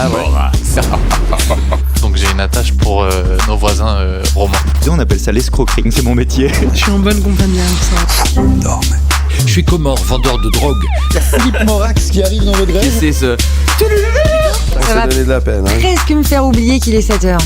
Ah ouais. Donc j'ai une attache pour nos voisins romains. On appelle ça l'escroquerie, c'est mon métier. Je suis en bonne compagnie avec ça. Non, mais... Je suis Comore, vendeur de drogue. Philippe Morax qui arrive dans votre grève. C'est ce... Ça va donné de la peine. presque me faire oublier qu'il est 7h.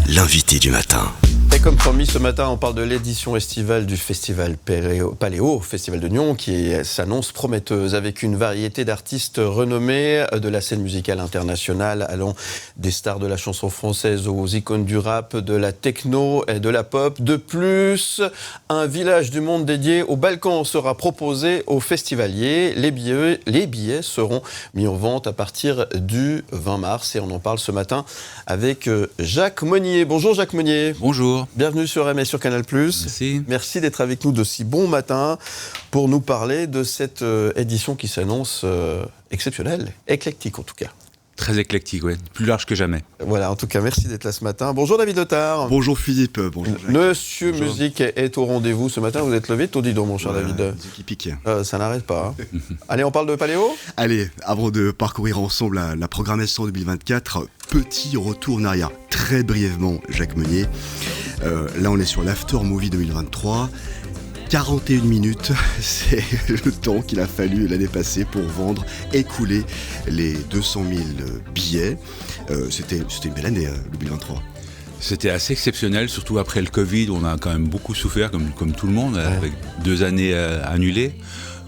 L'invité du matin. Et comme promis, ce matin, on parle de l'édition estivale du festival Paléo, Festival de Nyon, qui s'annonce prometteuse avec une variété d'artistes renommés de la scène musicale internationale, allant des stars de la chanson française aux icônes du rap, de la techno et de la pop. De plus, un village du monde dédié aux Balkans sera proposé aux festivaliers. Les billets seront mis en vente à partir du 20 mars et on en parle ce matin avec Jacques Monnier. Bonjour Jacques Monnier. Bonjour. Bienvenue sur MS sur Canal+. Merci. Merci d'être avec nous de si bon matin pour nous parler de cette édition qui s'annonce exceptionnelle, éclectique en tout cas. Très éclectique, ouais. Plus large que jamais. Voilà, en tout cas, merci d'être là ce matin. Bonjour David Letard. Bonjour Philippe, bonjour Jacques. Monsieur Bonjour. Musique est au rendez-vous ce matin. Vous êtes levé tôt, dis donc, mon cher David. Qui pique. Ça n'arrête pas. Hein. Allez, on parle de Paléo. Allez, avant de parcourir ensemble la programmation 2024, petit retour en arrière, très brièvement, Jacques Monnier. Là, on est sur l'After Movie 2023. 41 minutes, c'est le temps qu'il a fallu l'année passée pour vendre, écouler les 200 000 billets. C'était une belle année, 2023. C'était assez exceptionnel, surtout après le Covid, où on a quand même beaucoup souffert, comme tout le monde, avec 2 années annulées.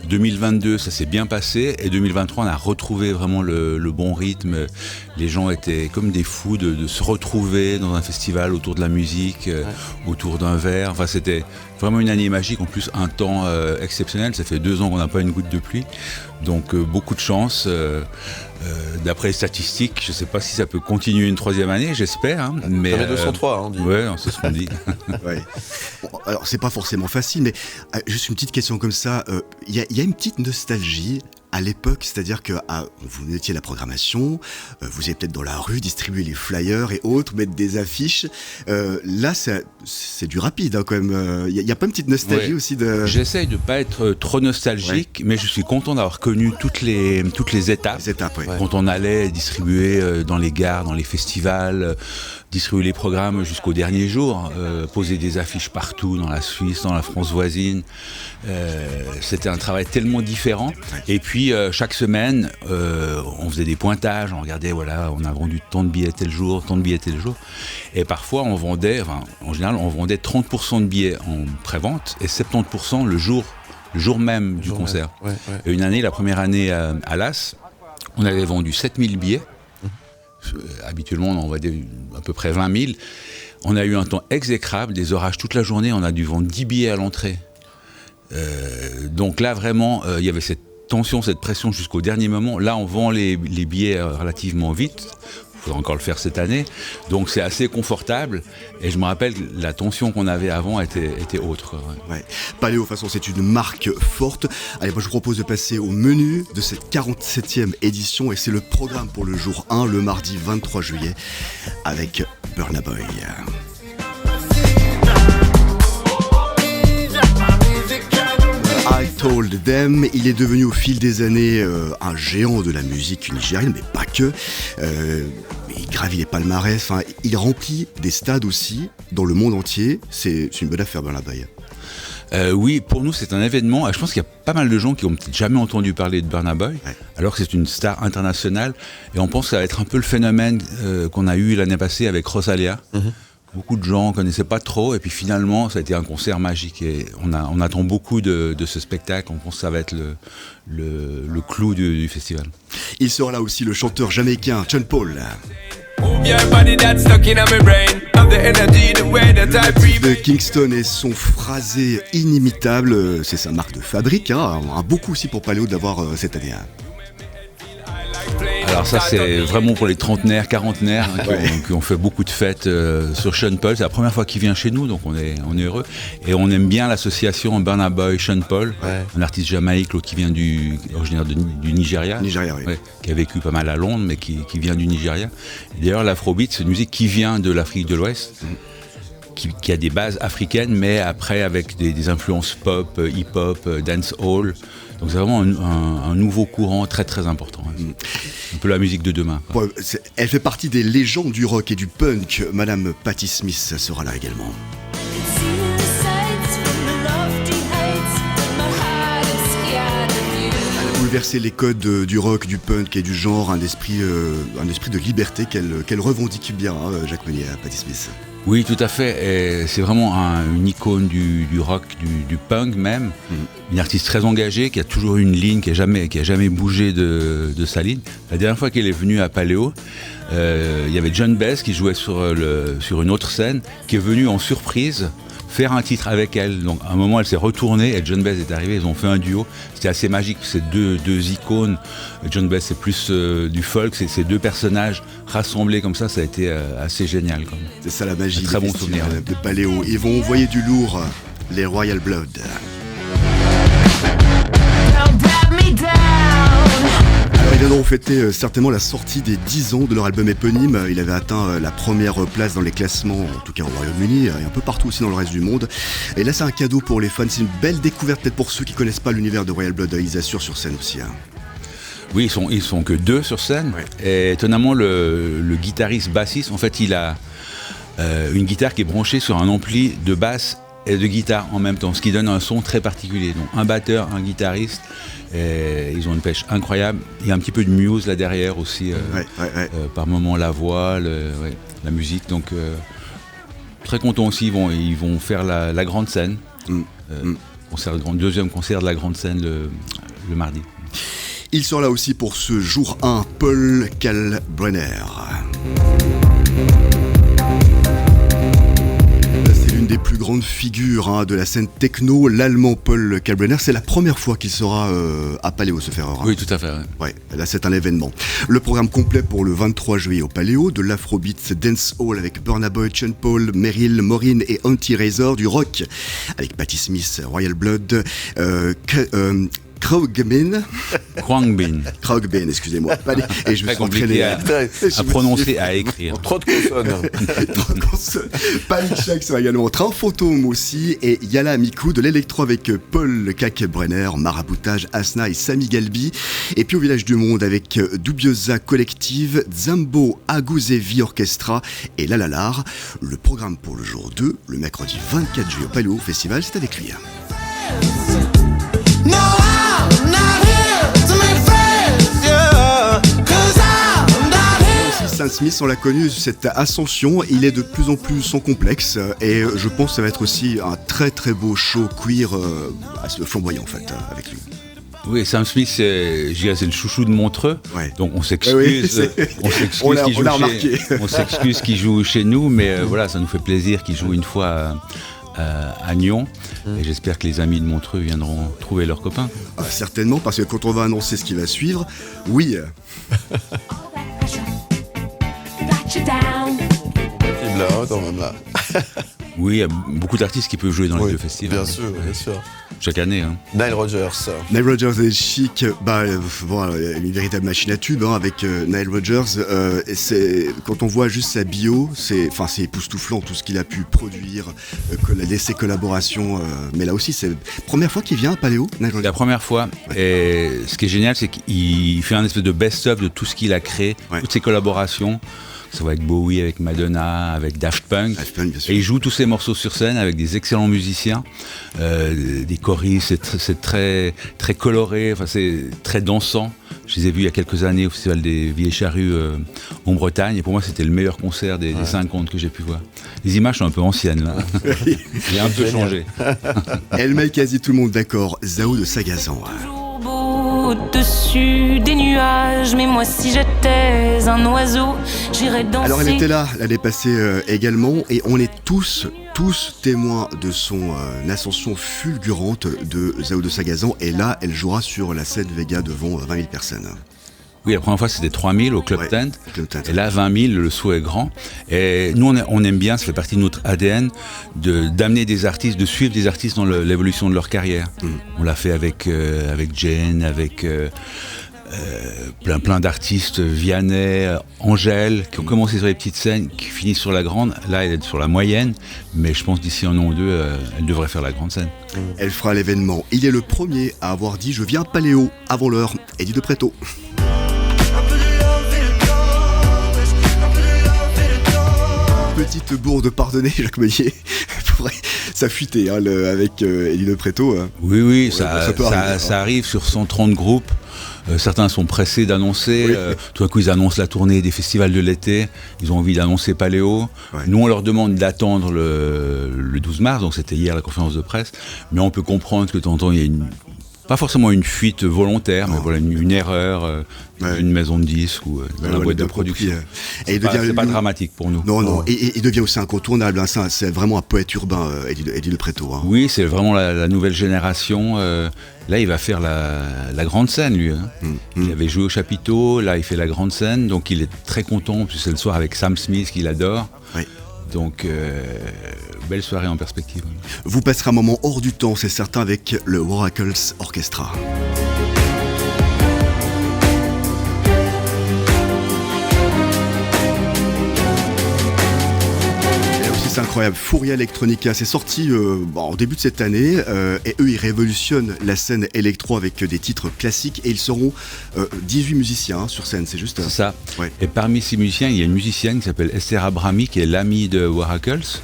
2022, ça s'est bien passé, et 2023, on a retrouvé vraiment le bon rythme. Les gens étaient comme des fous de se retrouver dans un festival autour de la musique, autour d'un verre. Enfin, c'était vraiment une année magique, en plus un temps exceptionnel. Ça fait 2 ans qu'on n'a pas une goutte de pluie, donc beaucoup de chance. D'après les statistiques, je ne sais pas si ça peut continuer une 3e année, j'espère. Hein, mais 203, on dit. Ouais, c'est ce qu'on dit. Ouais. Bon, alors, c'est pas forcément facile, mais juste une petite question comme ça. Il y a une petite nostalgie à l'époque, c'est-à-dire que vous étiez à la programmation, vous étiez peut-être dans la rue, distribuer les flyers et autres, mettre des affiches. Là, c'est du rapide, hein, quand même. Il y a pas une petite nostalgie aussi de... J'essaye de pas être trop nostalgique, mais je suis content d'avoir connu toutes les étapes. Les étapes, ouais. Quand on allait distribuer dans les gares, dans les festivals, distribuer les programmes jusqu'au dernier jour, poser des affiches partout, dans la Suisse, dans la France voisine. C'était un travail tellement différent. Et puis, chaque semaine, on faisait des pointages, on regardait, voilà, on a vendu tant de billets tel jour, tant de billets tel jour. Et parfois, en général, on vendait 30% de billets en pré-vente et 70% le jour même du concert. Ouais. Et une année, la première année à l'As, on avait vendu 7000 billets. Habituellement, on en vendait à peu près 20 000. On a eu un temps exécrable, des orages toute la journée, on a dû vendre 10 billets à l'entrée. Donc là, vraiment, il y avait cette tension, cette pression jusqu'au dernier moment. Là, on vend les billets relativement vite. Il faudra encore le faire cette année. Donc c'est assez confortable. Et je me rappelle que la tension qu'on avait avant était autre. Ouais. Paléo, de toute façon, c'est une marque forte. Allez, moi je vous propose de passer au menu de cette 47e édition. Et c'est le programme pour le jour 1, le mardi 23 juillet, avec Burna Boy. I Told Them, il est devenu au fil des années un géant de la musique nigérienne, mais pas que. Il gravit les palmarès, il remplit des stades aussi dans le monde entier. C'est une bonne affaire, Burna Boy. Oui, pour nous c'est un événement. Je pense qu'il y a pas mal de gens qui ont peut-être jamais entendu parler de Burna Boy, alors que c'est une star internationale. Et on pense que ça va être un peu le phénomène qu'on a eu l'année passée avec Rosalia. Beaucoup de gens ne connaissaient pas trop, et puis finalement, ça a été un concert magique. Et on attend beaucoup de ce spectacle. On pense que ça va être le clou du festival. Il sera là aussi le chanteur jamaïcain Sean Paul. De Kingston et son phrasé inimitable, c'est sa marque de fabrique. Un beaucoup aussi pour Paléo d'avoir cette année. Alors ça c'est vraiment pour les trentenaires, quarantenaires qui ont fait beaucoup de fêtes sur Sean Paul. C'est la première fois qu'il vient chez nous, donc on est heureux. Et on aime bien l'association Burna Boy, Sean Paul, un artiste jamaïque qui vient originaire du Nigeria, qui a vécu pas mal à Londres, mais qui vient du Nigeria. Et d'ailleurs l'afrobeat, c'est une musique qui vient de l'Afrique de l'Ouest, qui a des bases africaines, mais après avec des influences pop, hip-hop, dancehall. Donc c'est vraiment un nouveau courant très très important. Un peu la musique de demain. Bon, elle fait partie des légendes du rock et du punk. Madame Patti Smith sera là également. Elle a bouleversé les codes du rock, du punk et du genre, un esprit de liberté qu'elle revendique bien, Jacques Meunier, Patti Smith. Oui, tout à fait. Et c'est vraiment une icône du rock, du punk même. Une artiste très engagée, qui a toujours une ligne, qui a jamais bougé de sa ligne. La dernière fois qu'elle est venue à Paléo, il y avait John Bess qui jouait sur une autre scène, qui est venu en surprise faire un titre avec elle. Donc à un moment, elle s'est retournée et John Bess est arrivé. Ils ont fait un duo. C'était assez magique. C'est deux icônes. John Bess, c'est plus du folk. C'est ces deux personnages rassemblés comme ça. Ça a été assez génial. Quand même. C'est ça la magie. Très bon souvenir de Paléo. Ils vont envoyer du lourd, les Royal Blood. Alors ils viendront fêter certainement la sortie des 10 ans de leur album éponyme. Il avait atteint la première place dans les classements, en tout cas au Royaume-Uni et un peu partout aussi dans le reste du monde. Et là c'est un cadeau pour les fans, c'est une belle découverte peut-être pour ceux qui connaissent pas l'univers de Royal Blood. Ils assurent sur scène aussi. Oui, ils sont que deux sur scène. Ouais. Et étonnamment le guitariste bassiste, en fait il a une guitare qui est branchée sur un ampli de basse et de guitare en même temps, ce qui donne un son très particulier. Donc un batteur, un guitariste, et ils ont une pêche incroyable. Il y a un petit peu de Muse là derrière aussi, par moments la voix, la musique. Donc très content aussi, ils vont faire la grande scène, deuxième concert de la grande scène le mardi. Il sera là aussi pour ce jour 1, Paul Kalkbrenner. Des plus grandes figures de la scène techno, l'allemand Paul Kalkbrenner. C'est la première fois qu'il sera à Paléo, ce Ferrer. Oui, tout à fait. Ouais, là c'est un événement. Le programme complet pour le 23 juillet au Paléo, de l'afrobeat dancehall avec Burna Boy, Sean Paul, Meryl, Maureen et Anti-Razor, du rock avec Patti Smith, Royal Blood, Khruangbin, excusez-moi. Et je me suis entraîné à prononcer, à écrire. Trop de consonnes. Panic Shack sera également. Train Fantôme aussi. Et Yala Miku de l'électro avec Paul Kalkbrenner, Maraboutage, Asna et Sami Galbi. Et puis au Village du Monde avec Dubiosa Collective, Zambo Aguzevi Orchestra et Lalalar. Le programme pour le jour 2, le mercredi 24 juillet au Paléo Festival, c'est avec lui. Sam Smith, on l'a connu, cette ascension, il est de plus en plus sans complexe et je pense que ça va être aussi un très très beau show queer assez flamboyant en fait avec lui. Oui, Sam Smith, c'est le chouchou de Montreux, donc on s'excuse, on s'excuse qu'il joue chez nous, mais voilà, ça nous fait plaisir qu'il joue une fois à Nyon. Et j'espère que les amis de Montreux viendront trouver leurs copains. Certainement, parce que quand on va annoncer ce qui va suivre, oui. Oui, il y a beaucoup d'artistes qui peuvent jouer dans les deux festivals. Bien sûr. Chaque année. Nile Rodgers et Chic, une véritable machine à tube avec Nile Rodgers. Quand on voit juste sa bio, c'est époustouflant tout ce qu'il a pu produire, ses collaborations. Mais là aussi, c'est la première fois qu'il vient à Paléo, Nile Rodgers. La première fois. Et ce qui est génial, c'est qu'il fait un espèce de best-of de tout ce qu'il a créé, toutes ses collaborations. Ça va avec Bowie, avec Madonna, avec Daft Punk. Et il joue tous ces morceaux sur scène avec des excellents musiciens, des choristes, c'est très, très coloré, c'est très dansant. Je les ai vus il y a quelques années au Festival des Vieilles Charrues en Bretagne et pour moi c'était le meilleur concert des 50 que j'ai pu voir. Les images sont un peu anciennes là. J'ai un peu changé. Elle met quasi tout le monde d'accord. Zao de Sagazan. Au-dessus des nuages, mais moi si j'étais un oiseau, j'irais danser. Alors elle était là l'année passée également et on est tous témoins de son ascension fulgurante de Zao de Sagazan et là elle jouera sur la scène Vega devant 20 000 personnes. Oui, la première fois c'était 3000 au Club Tent, et là 20 000, le saut est grand. Et nous on aime bien, ça fait partie de notre ADN, d'amener des artistes, de suivre des artistes dans l'évolution de leur carrière. On l'a fait avec Jane, avec plein d'artistes, Vianney, Angèle, qui ont commencé sur les petites scènes, qui finissent sur la grande. Là, elle est sur la moyenne, mais je pense d'ici un an ou deux, elle devrait faire la grande scène. Elle fera l'événement. Il est le premier à avoir dit « Je viens Paléo avant l'heure », Eddie de Pretto. Petite bourde, pardonnez Jacques Meunier, ça fuitait avec Eddie de Pretto. Oui, ouais, ça arrive sur 130 groupes. Certains sont pressés d'annoncer. Oui. Tout à coup, ils annoncent la tournée des festivals de l'été. Ils ont envie d'annoncer Paléo. Ouais. Nous, on leur demande d'attendre le 12 mars, donc c'était hier la conférence de presse. Mais on peut comprendre que de temps en temps, il y a pas forcément une fuite volontaire, mais voilà une erreur, une maison de disques ou dans la boîte de production. Et c'est pas dramatique pour nous. Non. Et il devient aussi incontournable. C'est vraiment un poète urbain, Eddie de Pretto. Oui, c'est vraiment la nouvelle génération. Là, il va faire la grande scène, lui. Il avait joué au chapiteau, là, il fait la grande scène. Donc, il est très content, puis c'est le soir avec Sam Smith qu'il adore. Oui. Donc, belle soirée en perspective. Vous passerez un moment hors du temps, c'est certain, avec le Waracles Orchestra. C'est incroyable, Furia Electronica, c'est sorti en début de cette année et eux ils révolutionnent la scène électro avec des titres classiques et ils seront 18 musiciens sur scène, c'est juste C'est ça. Ouais. Et parmi ces musiciens, il y a une musicienne qui s'appelle Esther Abrami qui est l'amie de Waracles,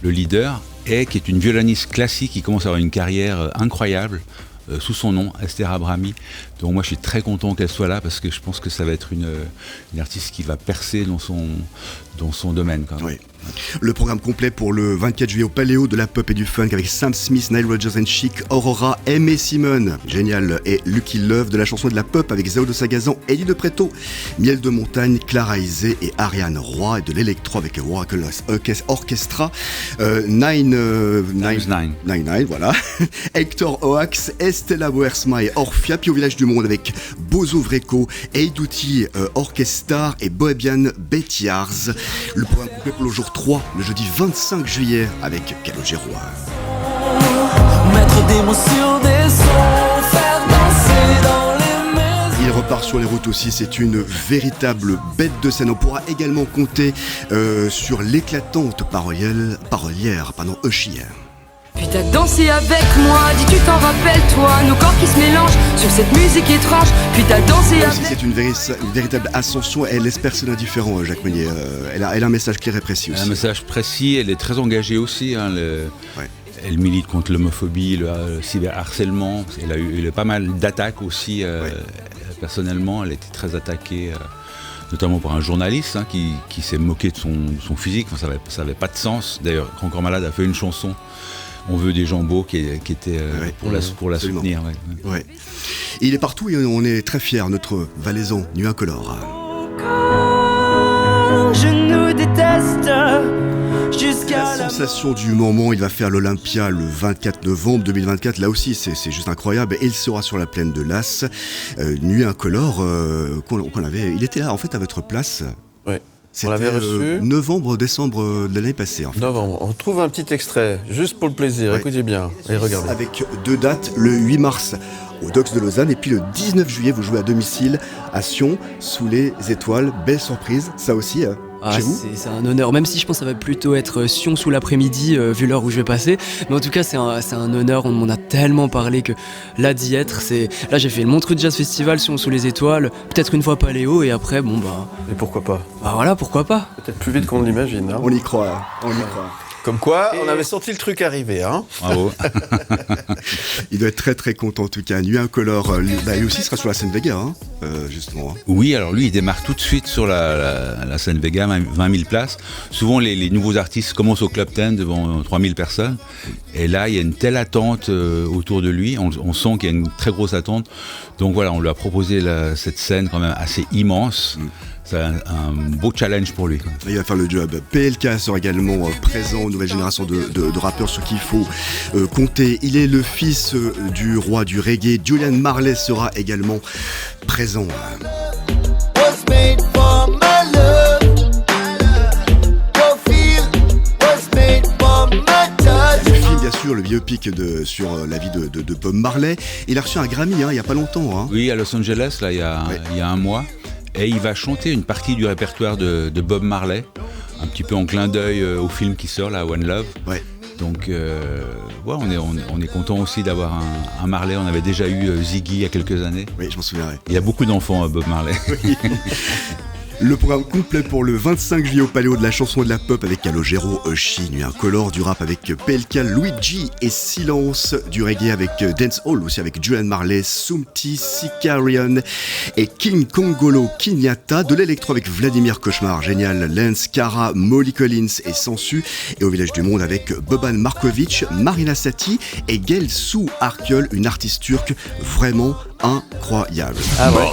le leader, et qui est une violoniste classique qui commence à avoir une carrière incroyable. Sous son nom, Esther Abrami. Donc moi je suis très content qu'elle soit là parce que je pense que ça va être une artiste qui va percer dans son domaine. Quand même. Oui. Le programme complet pour le 24 juillet au Paléo, de la pop et du funk avec Sam Smith, Nile Rodgers and Chic, Aurora, Aimé Simone, génial, et Lucky Love, de la chanson de la pop avec Zao de Sagazan, Eddie de Pretto, Miel de Montagne, Clara Isé et Ariane Roy, et de l'électro avec Waracles Orchestra, Nine, voilà, Hector Oax, Estella Boersma et Orphia, puis au Village du Monde avec Bozo Vreco, Eidouti Orchestar et Bohemian Betiars. Le programme complet pour le jour 3, le jeudi 25 juillet avec Calogero. Mettre des mots sur des sons, faire danser dans les maisons. Il repart sur les routes aussi, c'est une véritable bête de scène. On pourra également compter sur l'éclatante parolière, Ushier. Puis t'as dansé avec moi, dis tu t'en rappelles toi, nos corps qui se mélangent sur cette musique étrange. Puis t'as dansé Là aussi, avec... c'est une véritable ascension, elle laisse personne indifférent, Jacques Meunier. Elle a un message clair et précis aussi. Un message précis, elle est très engagée aussi. Elle milite contre l'homophobie, le cyberharcèlement. Elle a eu pas mal d'attaques aussi. Personnellement, elle a été très attaquée. Notamment par un journaliste qui s'est moqué de son physique. Enfin, ça avait pas de sens. D'ailleurs, Encore Malade a fait une chanson. On veut des jambos qui étaient pour la soutenir. Ouais. Il est partout et on est très fiers, notre valaisan Nuit Incolore. Je nous déteste jusqu'à La sensation du moment, il va faire l'Olympia le 24 novembre 2024. Là aussi, c'est juste incroyable. Et il sera sur la plaine de Las. Nuit Incolore, il était là en fait à votre place. Ouais. C'était On l'avait reçu novembre-décembre de l'année passée. En fait. Novembre. On trouve un petit extrait, juste pour le plaisir. Ouais. Écoutez bien et regardez. Avec 2 dates, le 8 mars au Docks de Lausanne et puis le 19 juillet, vous jouez à domicile à Sion, sous les étoiles. Belle surprise, ça aussi. Chez vous c'est un honneur, même si je pense que ça va plutôt être Sion sous l'après-midi, vu l'heure où je vais passer. Mais en tout cas, c'est un honneur, on m'en a tellement parlé que là d'y être, là j'ai fait le Montreux Jazz Festival, Sion sous les étoiles, peut-être une fois Paléo et après, Et pourquoi pas voilà, pourquoi pas. Peut-être plus vite qu'on ne l'imagine. Hein. On y croit. Comme quoi, on avait senti le truc arriver. Hein. Bravo. Il doit être très très content en tout cas. Nuit Incolore, lui aussi sera sur la scène Vega, justement. Oui, alors lui, il démarre tout de suite sur la scène Vega, 20 000 places. Souvent, les nouveaux artistes commencent au Club 10 devant 3 000 personnes. Et là, il y a une telle attente autour de lui. On sent qu'il y a une très grosse attente. Donc voilà, on lui a proposé cette scène quand même assez immense. C'est un beau challenge pour lui. Il va faire le job. PLK sera également présent, nouvelle génération de rappeurs sur qui il faut compter. Il est le fils du roi du reggae. Julian Marley sera également présent. Le film, bien sûr, le biopic biopic sur la vie de Bob Marley. Il a reçu un Grammy il n'y a pas longtemps. Hein. Oui, à Los Angeles, là, il y a un mois. Et il va chanter une partie du répertoire de Bob Marley, un petit peu en clin d'œil au film qui sort, là, One Love. Ouais. Donc, on est content aussi d'avoir un Marley. On avait déjà eu Ziggy il y a quelques années. Oui, je m'en souviens. Il y a beaucoup d'enfants, Bob Marley. Oui. Le programme complet pour le 25 juillet au Paléo de la chanson et de la pop avec Calogero, Chine, un color du rap avec PLK, Luigi et Silence, du reggae avec Dancehall aussi avec Julian Marley, Sumti, Sicarian et King Kongolo Kinyata, de l'électro avec Vladimir Cauchemar, génial, Lance Cara, Molly Collins et Sansu, et au Village du Monde avec Boban Markovic, Marina Sati et Gelsu Arkyol, une artiste turque vraiment incroyable. Ah ouais.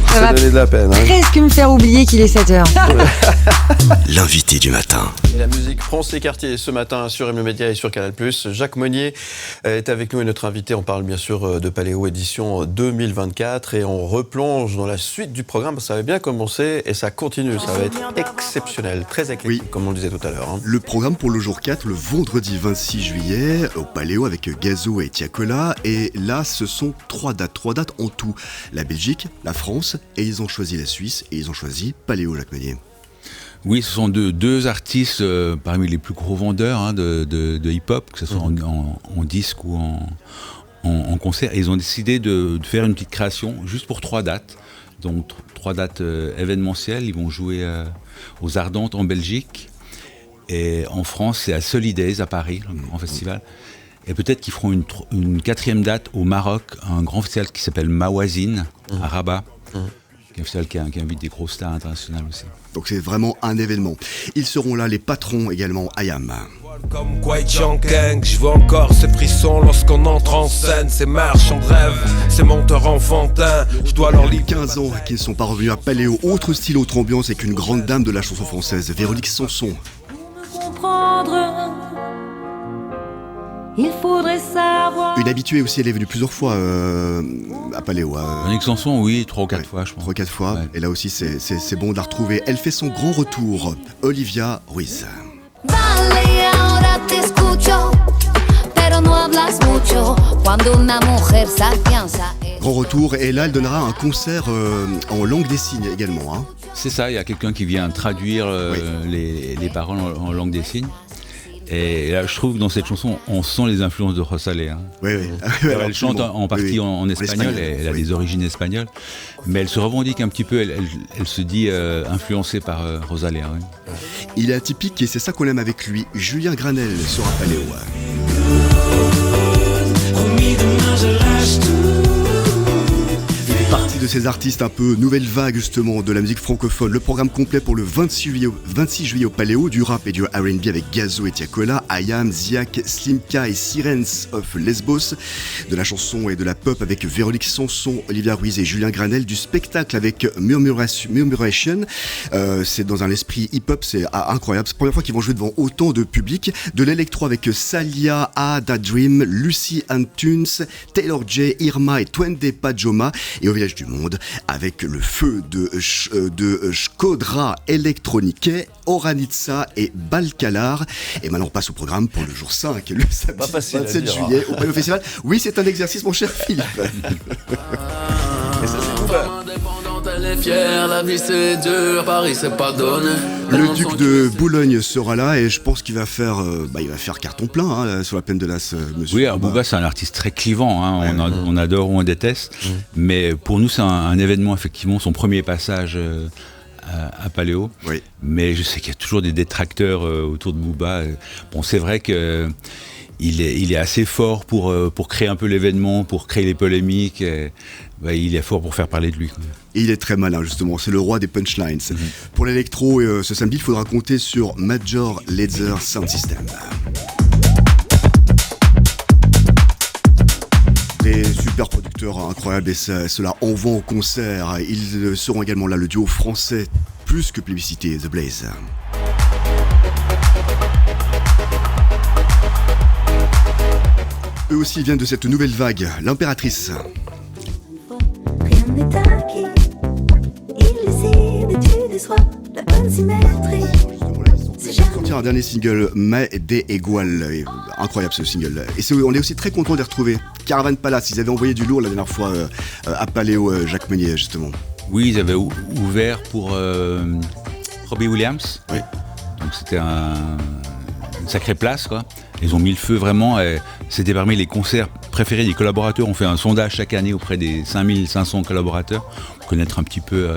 Ça va donner de la peine. Hein. Presque me faire oublier qu'il est 7h. L'invité du matin. Et la musique prend ses quartiers ce matin sur M Média et sur Canal+. Jacques Monnier est avec nous et notre invité. On parle bien sûr de Paléo édition 2024 et on replonge dans la suite du programme. Ça avait bien commencé et ça continue. Ça va être exceptionnel, très éclectique, comme on le disait tout à l'heure. Hein. Le programme pour le jour 4, le vendredi 26 juillet au Paléo avec Gazo et Tiakola. Et là, ce sont 3 dates en tout. La Belgique, la France et ils ont choisi la Suisse et ils ont choisi Paléo, Jacques Monnier. Oui, ce sont deux artistes parmi les plus gros vendeurs de hip-hop, que ce soit en disque ou en concert. Et ils ont décidé de faire une petite création juste pour 3 dates. Donc 3 dates événementielles. Ils vont jouer aux Ardentes en Belgique. Et en France, c'est à Solidays à Paris, un grand festival. Et peut-être qu'ils feront une 4e date au Maroc, un grand festival qui s'appelle Mawazine, à Rabat. Un festival qui invite des grosses stars internationales aussi. Donc c'est vraiment un événement. Ils seront là, les patrons également, Ayam. Comme Kwai Chang Kang, je vois encore ces frissons lorsqu'on entre en scène. Ces marchands de rêve, ces monteurs enfantins, je dois leur livrer 15 ans qui ne sont pas revenus à Paléo. Autre style, autre ambiance avec une grande dame de la chanson française, Véronique Sanson. Il faudrait savoir. Une habituée aussi, elle est venue plusieurs fois à Paléo. Véronique Sanson, oui, 3 ou 4 fois, je pense. 3 ou 4 fois, ouais. Et là aussi, c'est bon de la retrouver. Elle fait son grand retour, Olivia Ruiz. Grand retour, et là, elle donnera un concert en langue des signes également. Hein. C'est ça, il y a quelqu'un qui vient traduire les paroles en langue des signes. Et là, je trouve que dans cette chanson, on sent les influences de Rosalé. Hein. Oui. Elle chante en partie en espagnol, elle a des origines espagnoles, mais elle se revendique un petit peu, elle se dit influencée par Rosalé. Hein. Il est atypique et c'est ça qu'on aime avec lui. Julien Granel sera Paléo. Partie de ces artistes un peu nouvelle vague justement de la musique francophone. Le programme complet pour le 26 juillet au Paléo, du rap et du R&B avec Gazo et Tiakola, Ayam, Ziak, Slimka et Sirens of Lesbos, de la chanson et de la pop avec Véronique Sanson, Olivia Ruiz et Julien Granel, du spectacle avec Murmuration, c'est dans un esprit hip-hop, c'est incroyable, c'est la première fois qu'ils vont jouer devant autant de public, de l'électro avec Salia, Ada Dream, Lucy Antunes, Taylor J, Irma et Twende Pajoma, et au Village du Monde avec le feu de Shkodra Electronique, Oranitsa et Balkalar. Et maintenant on passe au programme pour le jour 5, le samedi 27 juillet au Paléo Festival. Oui, c'est un exercice mon cher Philippe. Et ça c'est ouvert. La vie c'est dur, Paris c'est pas donné. Le duc de Boulogne sera là et je pense qu'il va faire, carton plein hein, sur la peine de l'As, monsieur. Oui, alors Booba c'est un artiste très clivant, hein, on adore ou on déteste, mais pour nous c'est un événement effectivement, son premier passage à Paléo. Oui. Mais je sais qu'il y a toujours des détracteurs autour de Booba. Bon, c'est vrai que il est assez fort pour créer un peu l'événement, pour créer les polémiques. Il est fort pour faire parler de lui. Et il est très malin justement, c'est le roi des punchlines. Pour l'électro, ce samedi, il faudra compter sur Major Lazer Sound System. Des super producteurs incroyables et cela en vend au concert. Ils seront également là, le duo français plus que plébiscité, The Blaze. Eux aussi viennent de cette nouvelle vague, l'impératrice. Rien n'est acquis, illusive, tu déçois, la bonne symétrie. C'est Sortir un dernier single, Mais des Igual. Incroyable ce single. Et on est aussi très content de les retrouver. Caravan Palace, ils avaient envoyé du lourd la dernière fois à Paléo, Jacques Meunier, justement. Oui, ils avaient ouvert pour Robbie Williams. Oui. Donc c'était une sacrée place, quoi. Ils ont mis le feu vraiment. Et c'était parmi les concerts préférés des collaborateurs. On fait un sondage chaque année auprès des 5500 collaborateurs pour connaître un petit peu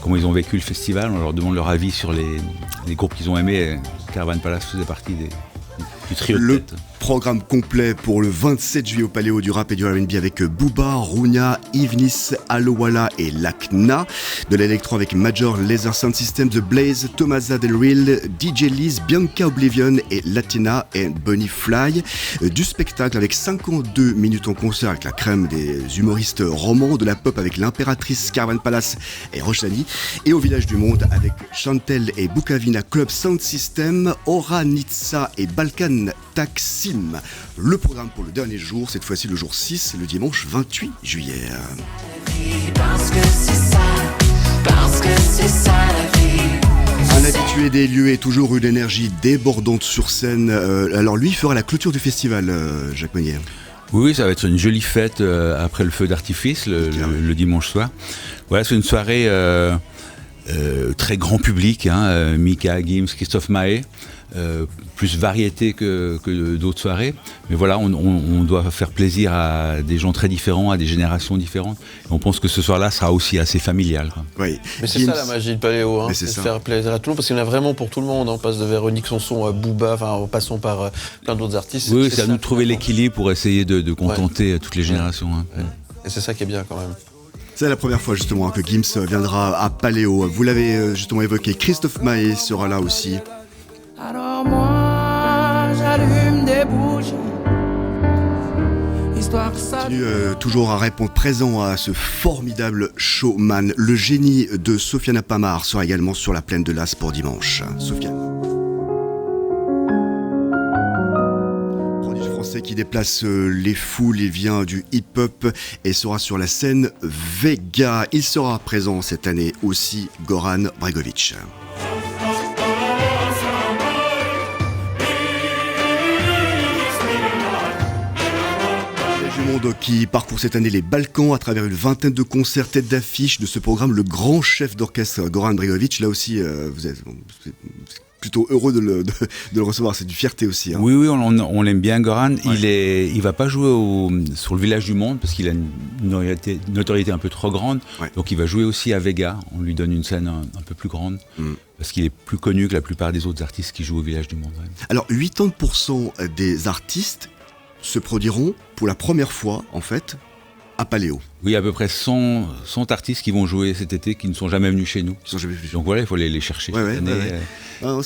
comment ils ont vécu le festival. On leur demande leur avis sur les groupes qu'ils ont aimés. Caravan Palace faisait partie du trio de tête. Programme complet pour le 27 juillet au Paléo du rap et du R&B avec Booba, Rounia, Ivnis, Alowala et Lakna. De l'électro avec Major Lazer Sound System, The Blaze, Tomasa Del Real, DJ Liz, Bianca Oblivion et Latina et Bunny Fly. Du spectacle avec 52 minutes en concert avec la crème des humoristes romans, de la pop avec l'Impératrice, Caravan Palace et Rochani. Et au Village du Monde avec Chantel et Bukavina Club Sound System, Aura Nitsa et Balkan Taksim. Le programme pour le dernier jour, cette fois-ci le jour 6, le dimanche 28 juillet. Parce que c'est ça la vie. Un habitué des lieux est toujours une énergie débordante sur scène. Alors lui, il fera la clôture du festival, Jacques Meunier. Oui, ça va être une jolie fête après le feu d'artifice le dimanche soir. Voilà, c'est une soirée très grand public, hein, Mika, Gims, Christophe Mahé. Plus variété que d'autres soirées, mais voilà, on doit faire plaisir à des gens très différents, à des générations différentes, et on pense que ce soir-là sera aussi assez familial, quoi. Oui. Mais c'est ça la magie de Paléo, hein, c'est de ça. faire plaisir à tout le monde, parce qu'il y en a vraiment pour tout le monde, on passe de Véronique Sanson à Booba, en passant par plein d'autres artistes. Oui, c'est à nous de trouver l'équilibre pour essayer de contenter toutes les générations, hein. Et c'est ça qui est bien quand même. C'est la première fois justement que Gims viendra à Paléo. Vous l'avez justement évoqué, Christophe Mahé sera là aussi. Alors moi, j'allume des bougies. Histoire que ça. Continue toujours à répondre présent à ce formidable showman. Le génie de Sofiane Pamar sera également sur la plaine de l'As pour dimanche. Sofiane. Prodige français qui déplace les foules, il vient du hip-hop et sera sur la scène Vega. Il sera présent cette année aussi, Goran Bregovic. Monde qui parcourt cette année les Balkans à travers une vingtaine de concerts tête d'affiche de ce programme, le grand chef d'orchestre Goran Bregovic. Là aussi, vous êtes plutôt heureux de le recevoir, c'est du fierté aussi, hein. Oui, on l'aime bien, Goran. Ouais. Il va pas jouer sur le Village du Monde parce qu'il a une notoriété un peu trop grande, donc il va jouer aussi à Vega. On lui donne une scène un peu plus grande. Parce qu'il est plus connu que la plupart des autres artistes qui jouent au Village du Monde. Ouais. Alors 80% des artistes se produiront pour la première fois, en fait, à Paléo. Oui, à peu près 100 artistes qui vont jouer cet été, qui ne sont jamais venus chez nous. Donc voilà, il faut les chercher cette année. Non,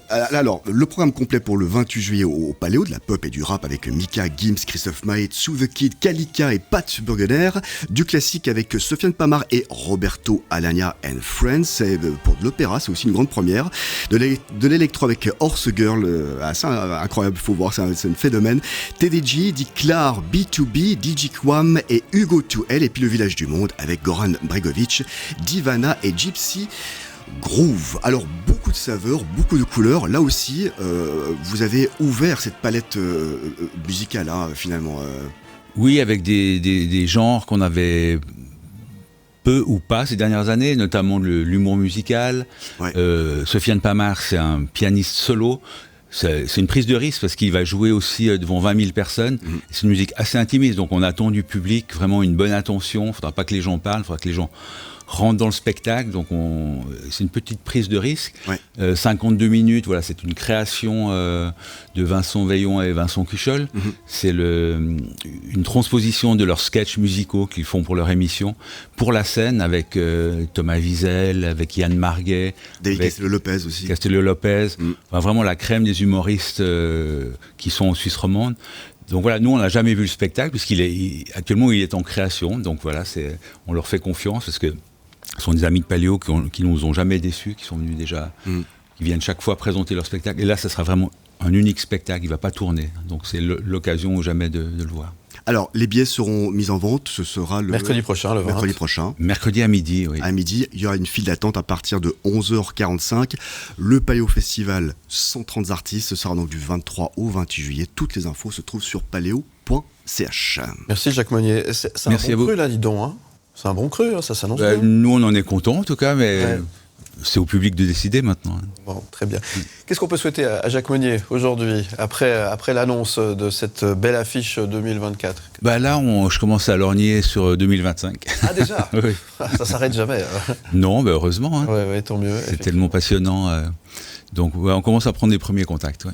alors, le programme complet pour le 28 juillet au Paléo, de la pop et du rap avec Mika, Gims, Christophe Mahé, Tsu The Kid, Kalika et Pat Burgener. Du classique avec Sofiane Pamar et Roberto Alagna and Friends. Et pour de l'opéra, c'est aussi une grande première. De l'électro avec Horse Girl, assez incroyable, il faut voir, c'est un phénomène. TDG, Dick Clark, B2B, DJ Kwam et Hugo 2L, et puis le Village du Monde avec Goran Bregovic, Divana et Gypsy Groove. Alors beaucoup de saveurs, beaucoup de couleurs. Là aussi, vous avez ouvert cette palette musicale, hein, finalement. Oui, avec des genres qu'on avait peu ou pas ces dernières années, notamment l'humour musical. Ouais. Sofiane Pamar, c'est un pianiste solo. C'est une prise de risque parce qu'il va jouer aussi devant 20 000 personnes. C'est une musique assez intimiste, donc on attend du public vraiment une bonne attention. Il ne faudra pas que les gens parlent, il faudra que les gens rentrent dans le spectacle. Donc c'est une petite prise de risque. Ouais. 52 minutes, voilà, c'est une création de Vincent Veillon et Vincent Cuchol. C'est une transposition de leurs sketchs musicaux qu'ils font pour leur émission, pour la scène, avec Thomas Wiesel, avec Yann Marguet, David Castello-Lopez aussi. Castello-Lopez, enfin, vraiment la crème des humoristes qui sont en Suisse romande. Donc voilà, nous on n'a jamais vu le spectacle puisqu'actuellement il est en création. Donc voilà, on leur fait confiance parce que ce sont des amis de Paléo qui nous ont jamais déçus, qui sont venus déjà, qui viennent chaque fois présenter leur spectacle. Et là, ça sera vraiment un unique spectacle, il ne va pas tourner. Donc c'est l'occasion ou jamais de le voir. Alors, les billets seront mis en vente, ce sera le mercredi prochain, le 20. Mercredi prochain. Mercredi à midi, oui. À midi, il y aura une file d'attente à partir de 11h45. Le Paléo Festival, 130 artistes, ce sera donc du 23 au 28 juillet. Toutes les infos se trouvent sur paléo.ch. Merci Jacques Meunier. C'est Merci un à bon vous. cru là, dis donc. Hein. C'est un bon cru, hein, ça s'annonce bien. Nous, on en est contents en tout cas, mais Ouais. c'est au public de décider maintenant. Bon, très bien. Qu'est-ce qu'on peut souhaiter à Jacques Meunier aujourd'hui, après l'annonce de cette belle affiche 2024 ? Bah là, je commence à lorgner sur 2025. Ah déjà Oui. Ça s'arrête jamais. Non, bah heureusement. Hein. Ouais, tant mieux. C'est tellement passionnant. Donc ouais, on commence à prendre les premiers contacts. Ouais.